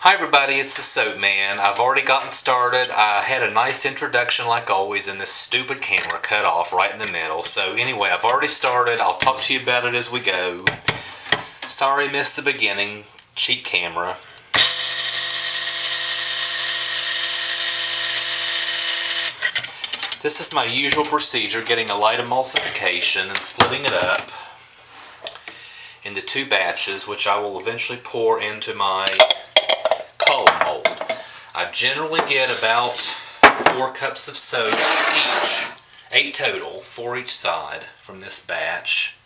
Hi everybody, it's the Soap Man. I've already gotten started. I had a nice introduction like always, and this stupid camera cut off right in the middle. So anyway, I've already started. I'll talk to you about it as we go. Sorry I missed the beginning. Cheap camera. This is my usual procedure, getting a light emulsification and splitting it up into two batches, which I will eventually pour into my color mold. I generally get about 4 cups of soap each, 8 total, 4 each side from this batch.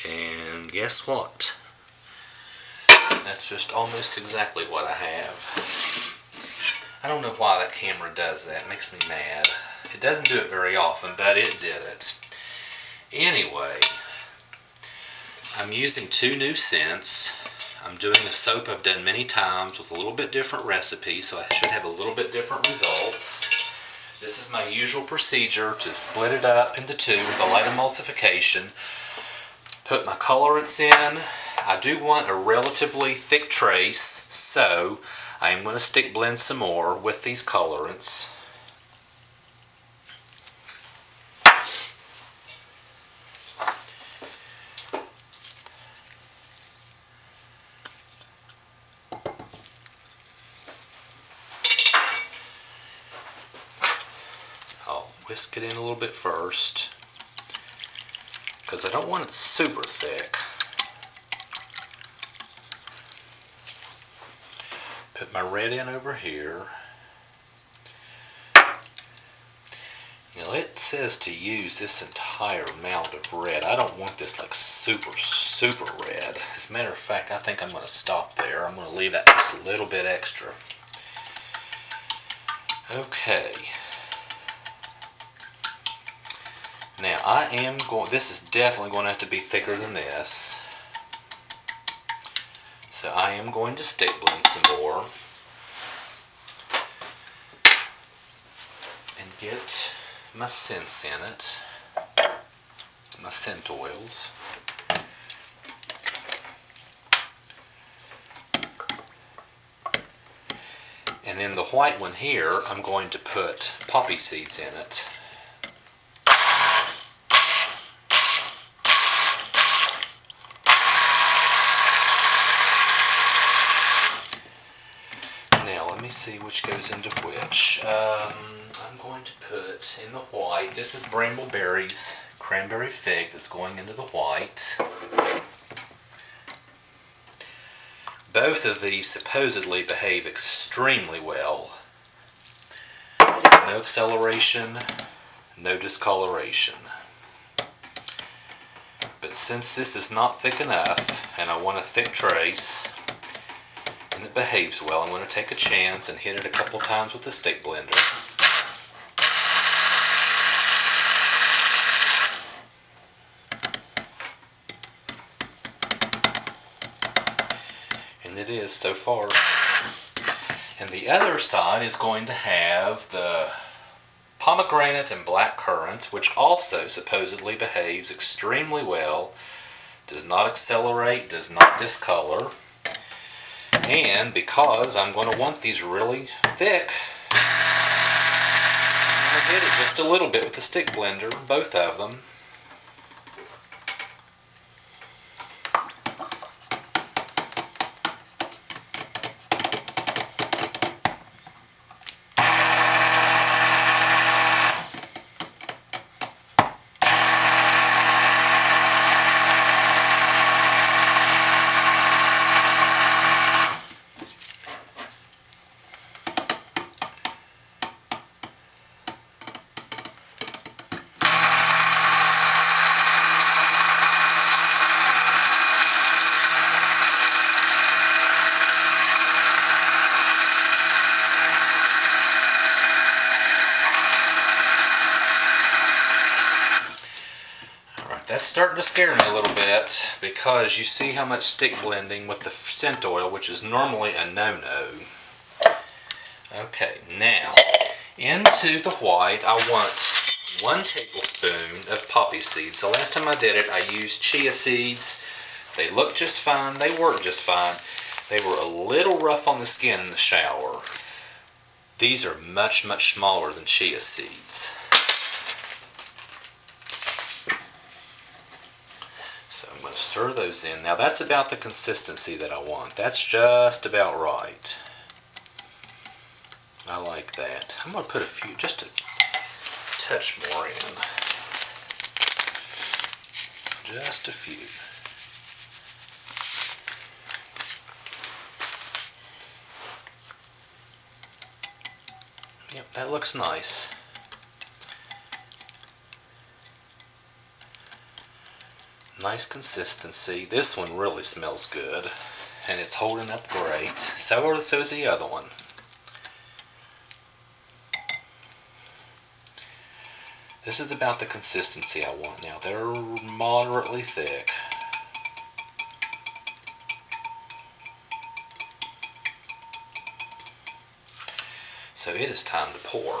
And guess what? That's just almost exactly what I have. I don't know why that camera does that. It makes me mad. It doesn't do it very often, but it did it. Anyway, I'm using 2 new scents. I'm doing a soap I've done many times with a little bit different recipe, so I should have a little bit different results. This is my usual procedure to split it up into 2 with a light emulsification. Put my colorants in. I do want a relatively thick trace, so I am going to stick blend some more with these colorants. I'll whisk it in a little bit first, because I don't want it super thick. Put my red in over here. Now it says to use this entire amount of red. I don't want this like super red. As a matter of fact, I think I'm going to stop there. I'm going to leave that just a little bit extra. Okay. Now this is definitely going to have to be thicker than this. So I am going to stick blend some more and get my scents in it, my scent oils. And in the white one here, I'm going to put poppy seeds in it. Let me see which goes into which. I'm going to put in the white, this is Brambleberries Cranberry Fig that's going into the white. Both of these supposedly behave extremely well. No acceleration, no discoloration. But since this is not thick enough and I want a thick trace, and it behaves well, I'm going to take a chance and hit it a couple times with the stick blender. And it is so far. And the other side is going to have the pomegranate and black currant, which also supposedly behaves extremely well, does not accelerate, does not discolor. And because I'm going to want these really thick, I'm going to hit it just a little bit with the stick blender, both of them. That's starting to scare me a little bit, because you see how much stick blending with the scent oil, which is normally a no-no. Okay, now into the white I want 1 tablespoon of poppy seeds. The last time I did it I used chia seeds. They look just fine, they work just fine. They were a little rough on the skin in the shower. These are much, much smaller than chia seeds. So I'm going to stir those in. Now that's about the consistency that I want. That's just about right. I like that. I'm going to put a few, just a touch more in. Just a few. Yep, that looks nice. Nice consistency. This one really smells good, and it's holding up great. So is the other one. This is about the consistency I want now. They're moderately thick. So it is time to pour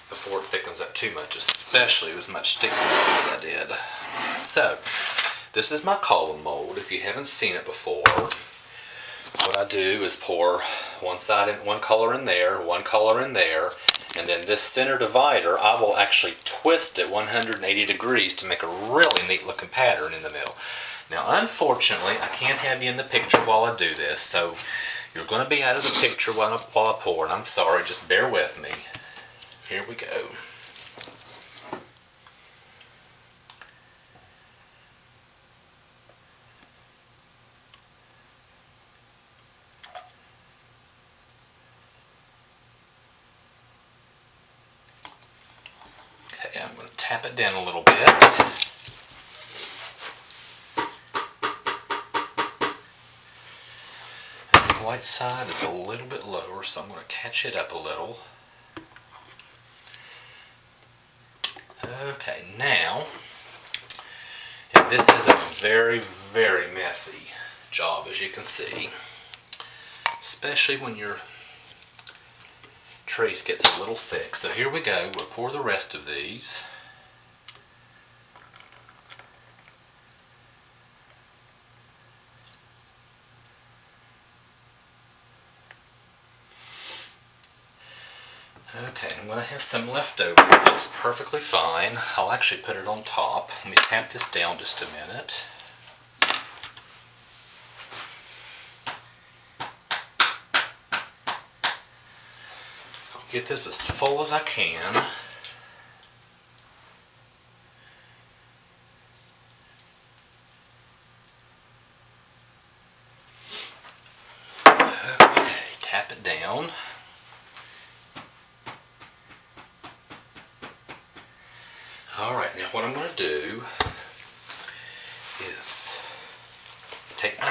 before it thickens up too much, especially with as much stick milk as I did. So, this is my column mold. If you haven't seen it before, what I do is pour one side in, one color in there, one color in there, and then this center divider, I will actually twist it 180 degrees to make a really neat looking pattern in the middle. Now, unfortunately, I can't have you in the picture while I do this, so you're going to be out of the picture while I pour, and I'm sorry, just bear with me. Here we go. Okay, I'm going to tap it down a little bit. And the white side is a little bit lower, so I'm going to catch it up a little. Okay, now, and this is a very, very messy job, as you can see, especially when your trace gets a little thick. So here we go, we'll pour the rest of these. Okay, I'm going to have some left over, which is perfectly fine. I'll actually put it on top. Let me tap this down just a minute. I'll get this as full as I can. Okay, tap it down. Alright, now what I'm going to do is take my,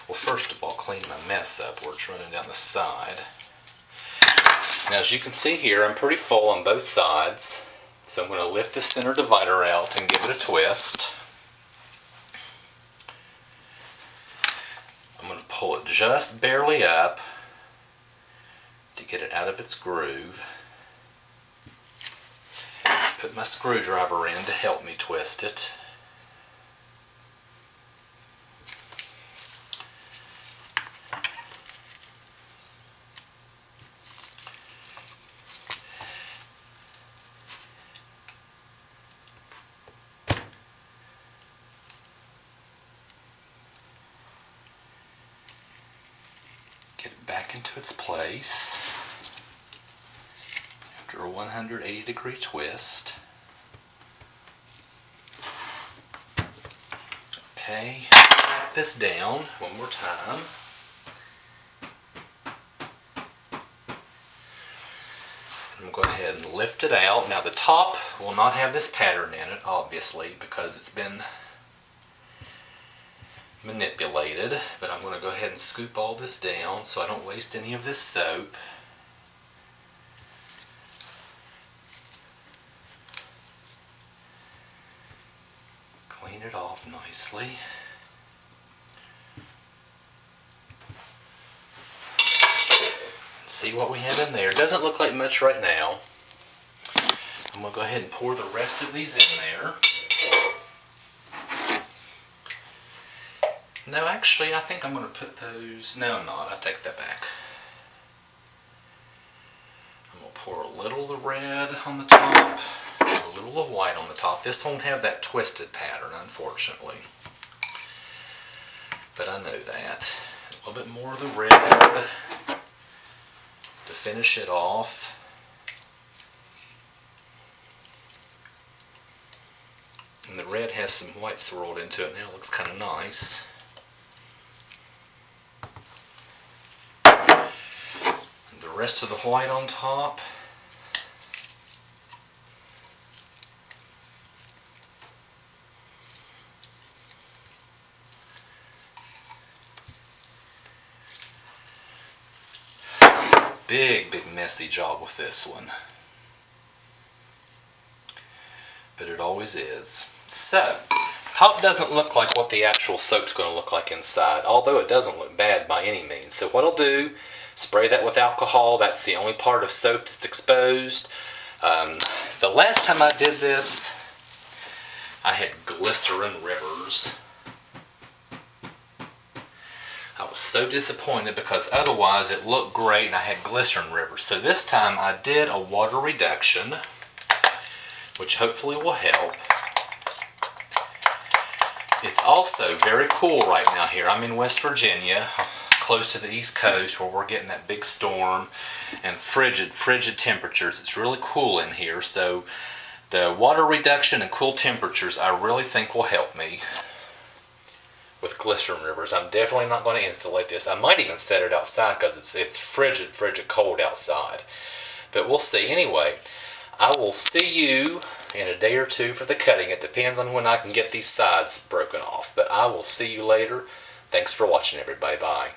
well, first of all, clean my mess up where it's running down the side. Now, as you can see here, I'm pretty full on both sides, so I'm going to lift the center divider out and give it a twist. I'm going to pull it just barely up to get it out of its groove. Put my screwdriver in to help me twist it. Get it back into its place after a 180 degree twist. Okay, tap this down one more time. I'm going to go ahead and lift it out. Now the top will not have this pattern in it, obviously, because it's been manipulated, but I'm going to go ahead and scoop all this down so I don't waste any of this soap. Clean it off nicely. see what we have in there. Doesn't look like much right now. I'm going to go ahead and pour the rest of these in there. No, actually, I think I'm going to put those... No, I'm not. I take that back. I'm going to pour a little of the red on the top, a little of white on the top. This won't have that twisted pattern, unfortunately. But I know that. A little bit more of the red to finish it off. And the red has some white swirled into it now. It looks kind of nice. And the rest of the white on top. Big messy job with this one. But it always is. So, top doesn't look like what the actual soap's going to look like inside, although it doesn't look bad by any means. So what I'll do, spray that with alcohol. That's the only part of soap that's exposed. The last time I did this, I had glycerin rivers. I was so disappointed because otherwise it looked great and I had glycerin rivers. So this time I did a water reduction, which hopefully will help. It's also very cool right now here. I'm in West Virginia, close to the East Coast, where we're getting that big storm and frigid temperatures. It's really cool in here, so the water reduction and cool temperatures I really think will help me with glycerin rivers. I'm definitely not going to insulate this. I might even set it outside because it's frigid cold outside. But we'll see. Anyway, I will see you in a day or two for the cutting. It depends on when I can get these sides broken off. But I will see you later. Thanks for watching, everybody. Bye.